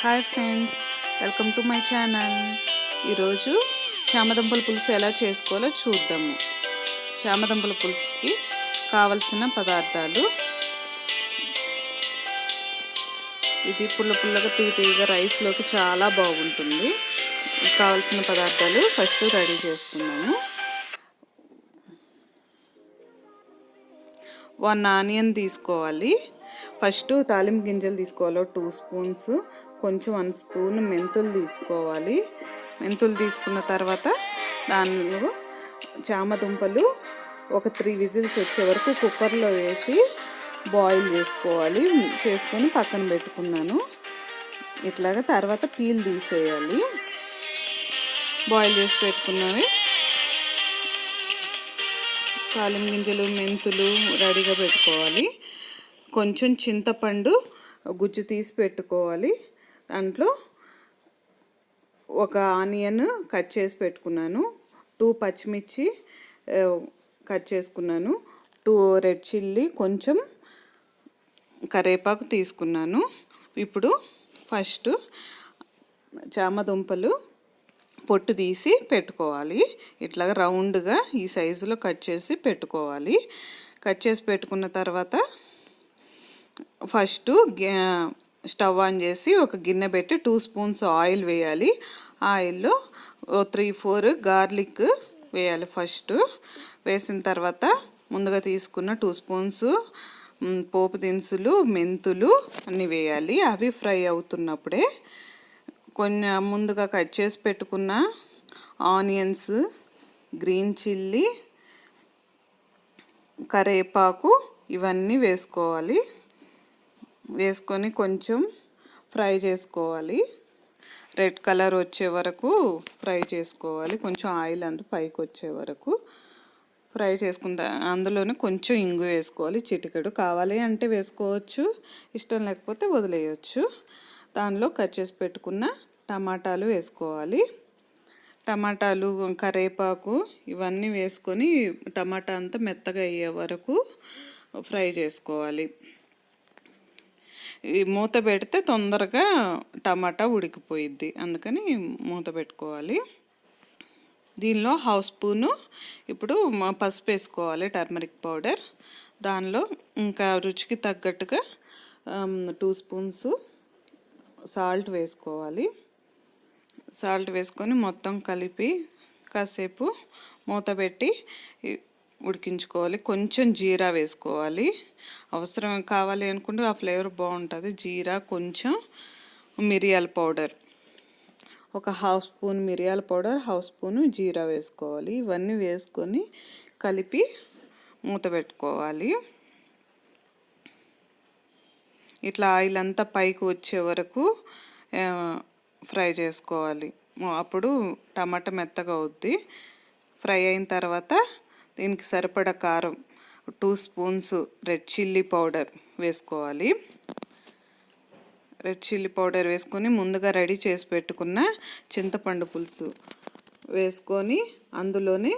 Hi friends, welcome to my channel. ఈరోజు చామదుంపల పులుసు ఎలా చేసుకోవాలో చూద్దాము. చామదుంపల పులుసుకి కావలసిన పదార్థాలు: ఇది పుల్లగా తీయగా రైస్లోకి చాలా బాగుంటుంది. కావలసిన పదార్థాలు ఫస్ట్ రెడీ చేసుకున్నాము. 1 ఆనియన్ తీసుకోవాలి. ఫస్ట్ తాలింపు గింజలు తీసుకోవాలి 2 స్పూన్స్. కొంచెం 1 స్పూన్ మెంతులు తీసుకోవాలి. మెంతులు తీసుకున్న తర్వాత దానిలో చామదుంపలు ఒక 3 విజిల్స్ వచ్చే వరకు కుక్కర్లో వేసి బాయిల్ చేసుకొని పక్కన పెట్టుకున్నాను. ఇట్లాగా తర్వాత పీల్ తీసేయాలి. బాయిల్ చేసి పెట్టుకున్నవి తాలింపు గింజలు మెంతులు రెడీగా పెట్టుకోవాలి. కొంచెం చింతపండు గుజ్జు తీసి పెట్టుకోవాలి. దాంట్లో ఒక ఆనియన్ కట్ చేసి పెట్టుకున్నాను. 2 పచ్చిమిర్చి కట్ చేసుకున్నాను. 2 రెడ్ చిల్లీ, కొంచెం కరివేపాకు తీసుకున్నాను. ఇప్పుడు ఫస్ట్ చామదుంపలు పొట్టు తీసి పెట్టుకోవాలి. ఇట్లా రౌండ్గా ఈ సైజులో కట్ చేసి పెట్టుకోవాలి. కట్ చేసి పెట్టుకున్న తర్వాత ఫస్ట్ స్టవ్ ఆన్ చేసి ఒక గిన్నె పెట్టి 2 స్పూన్స్ ఆయిల్ వేయాలి. ఆయిల్లో 3-4 గార్లిక్ వేయాలి. ఫస్ట్ వేసిన తర్వాత ముందుగా తీసుకున్న 2 స్పూన్స్ పోపు దినుసులు, మెంతులు అన్నీ వేయాలి. అవి ఫ్రై అవుతున్నప్పుడే కొన్ని ముందుగా కట్ చేసి పెట్టుకున్న ఆనియన్స్, గ్రీన్ చిల్లీ, కరివేపాకు ఇవన్నీ వేసుకోవాలి. వేసుకొని కొంచెం ఫ్రై చేసుకోవాలి. రెడ్ కలర్ వచ్చే వరకు ఫ్రై చేసుకోవాలి. కొంచెం ఆయిల్ అంతా పైకి వచ్చే వరకు ఫ్రై చేసుకుంటా. అందులోనే కొంచెం ఇంగు వేసుకోవాలి. చిటికెడు కావాలి అంటే వేసుకోవచ్చు, ఇష్టం లేకపోతే వదిలేయచ్చు. దానిలో కట్ చేసి పెట్టుకున్న టమాటాలు వేసుకోవాలి. టమాటాలు, కరివేపాకు ఇవన్నీ వేసుకొని టమాటా అంతా మెత్తగా అయ్యే వరకు ఫ్రై చేసుకోవాలి. ఈ మూత పెడితే తొందరగా టమాటా ఉడికిపోయిద్ది, అందుకని మూత పెట్టుకోవాలి. దీనిలో 1/2 స్పూను ఇప్పుడు పసుపు వేసుకోవాలి, టర్మరిక్ పౌడర్. దానిలో ఇంకా రుచికి తగ్గట్టుగా 2 స్పూన్స్ సాల్ట్ వేసుకోవాలి. సాల్ట్ వేసుకొని మొత్తం కలిపి కాసేపు మూత పెట్టి ఉడికించుకోవాలి. కొంచెం జీరా వేసుకోవాలి. అవసరం కావాలి అనుకుంటే ఆ ఫ్లేవర్ బాగుంటుంది. జీరా, కొంచెం మిరియాల పౌడర్, ఒక 1/2 స్పూన్ మిరియాల పౌడర్, 1/2 స్పూన్ జీరా వేసుకోవాలి. ఇవన్నీ వేసుకొని కలిపి మూత పెట్టుకోవాలి. ఇట్లా ఆయిల్ అంతా పైకి వచ్చే వరకు ఫ్రై చేసుకోవాలి. అప్పుడు టమాటా మెత్తగా అవుద్ది. ఫ్రై అయిన తర్వాత దీనికి సరిపడా కారం 2 స్పూన్స్ రెడ్ చిల్లీ పౌడర్ వేసుకోవాలి. రెడ్ చిల్లీ పౌడర్ వేసుకొని ముందుగా రెడీ చేసి పెట్టుకున్న చింతపండు పులుసు వేసుకొని అందులోనే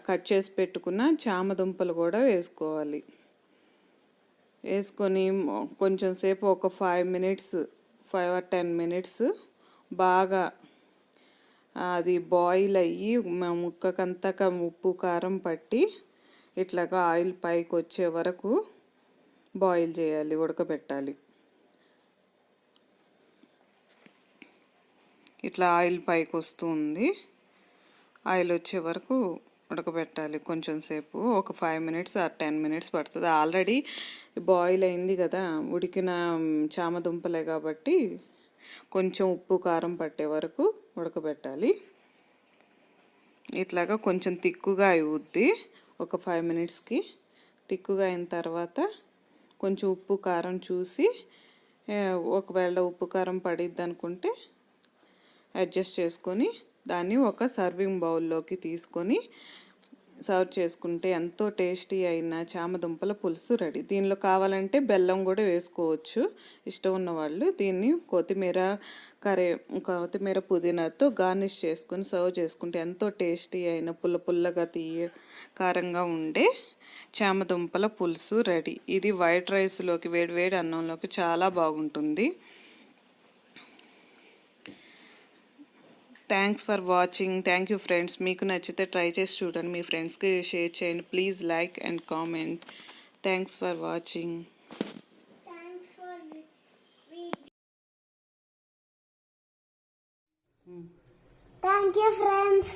కట్ చేసి పెట్టుకున్న చామదుంపలు కూడా వేసుకోవాలి. వేసుకొని కొంచెం సేపు ఒక 5 or 10 మినిట్స్ బాగా అది బాయిల్ అయ్యి ముక్కకంతా ఉప్పు కారం పట్టి ఇట్లాగా ఆయిల్ పైకి వచ్చే వరకు బాయిల్ చేయాలి, ఉడకబెట్టాలి. ఇట్లా ఆయిల్ పైకి వస్తుంది. ఆయిల్ వచ్చే వరకు ఉడకబెట్టాలి కొంచెం సేపు. ఒక 5 or 10 మినిట్స్ పడుతుంది. ఆల్రెడీ బాయిల్ అయింది కదా, ఉడికిన చామదుంపలే కాబట్టి కొంచెం ఉప్పు కారం పట్టే వరకు ఉడకబెట్టాలి. ఇట్లాగా కొంచెం తిక్కుగా అవుద్ది. ఒక 5 మినిట్స్కి తిక్కుగా అయిన తర్వాత కొంచెం ఉప్పు కారం చూసి, ఒకవేళ ఉప్పు కారం పడిద్ది అనుకుంటే అడ్జస్ట్ చేసుకొని దాన్ని ఒక సర్వింగ్ బౌల్లోకి తీసుకొని సర్వ్ చేసుకుంటే ఎంతో టేస్టీ అయిన చామదుంపల పులుసు రెడీ. దీనిలో కావాలంటే బెల్లం కూడా వేసుకోవచ్చు, ఇష్టం ఉన్న వాళ్ళు. దీన్ని కొత్తిమీర పుదీనాతో గార్నిష్ చేసుకొని సర్వ్ చేసుకుంటే ఎంతో టేస్టీ అయిన పుల్లగా కారంగా ఉండే చామదుంపల పులుసు రెడీ. ఇది వైట్ రైస్లోకి, వేడివేడి అన్నంలోకి చాలా బాగుంటుంది. Thanks for watching. Thank you friends. మీకు నచ్చితే ట్రై చేసి చూడండి, మీ ఫ్రెండ్స్కి షేర్ చేయండి. Please like and comment. Thanks for watching. Thank you, friends.